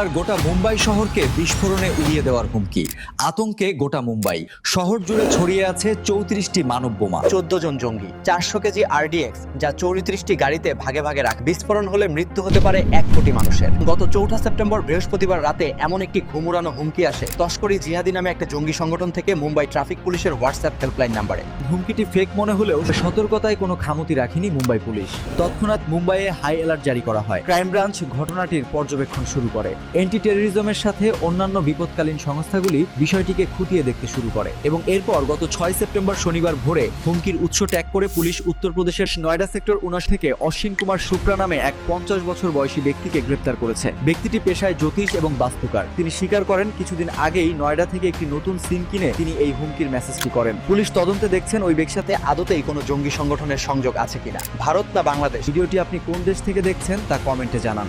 আর গোটা মুম্বাই শহরকে বিস্ফোরণে উড়িয়ে দেওয়ার হুমকি। আতঙ্কে গোটা মুম্বাই শহর জুড়ে ছড়িয়ে আছে 34টি মানব বোমা। 14 জন জঙ্গি, 400 কেজি RDX, যা 34টি গাড়িতে ভাগে ভাগে রাখ। বিস্ফোরণ হলে মৃত্যু হতে পারে 1 কোটি মানুষের। গত 4 সেপ্টেম্বর বৃহস্পতিবার রাতে এমন একটি ঘুম উড়ানো হুমকি আসে তস্করি জিহাদি নামে একটা জঙ্গি সংগঠন থেকে মুম্বাই ট্রাফিক পুলিশের হোয়াটসঅ্যাপ হেল্পলাইন নাম্বারে। হুমকিটি ফেক মনে হলেও সতর্কতায় কোনো খামতি রাখেনি মুম্বাই পুলিশ। তৎক্ষণাৎ মুম্বাইয়ে হাই অ্যালার্ট জারি করা হয়। ক্রাইম ব্রাঞ্চ ঘটনাটির পর্যবেক্ষণ শুরু করে। অ্যান্টি টেররিজমের সাথে অন্যান্য বিপদকালীন সংস্থাগুলি বিষয়টিকে খুঁটিয়ে দেখতে শুরু করে এবং এরপর গত 6 সেপ্টেম্বর শনিবার ভোরে হুমকির উৎস ট্যাগ করে পুলিশ উত্তরপ্রদেশের নয়ডা সেক্টর 79 থেকে অশ্বিন কুমার শুক্লা নামে এক 50 বছর বয়সী ব্যক্তিকে গ্রেপ্তার করেছে। ব্যক্তিটি পেশায় জ্যোতিষ এবং বাস্তুকার। তিনি স্বীকার করেন কিছুদিন আগেই নয়ডা থেকে একটি নতুন সিম কিনে তিনি এই হুমকির মেসেজটি করেন। পুলিশ তদন্তে দেখছেন ওই ব্যক্তির সাথে আদতেই কোনো জঙ্গি সংগঠনের সংযোগ আছে কিনা। ভারত না বাংলাদেশ? ভিডিওটি আপনি কোন দেশ থেকে দেখছেন তা কমেন্টে জানান।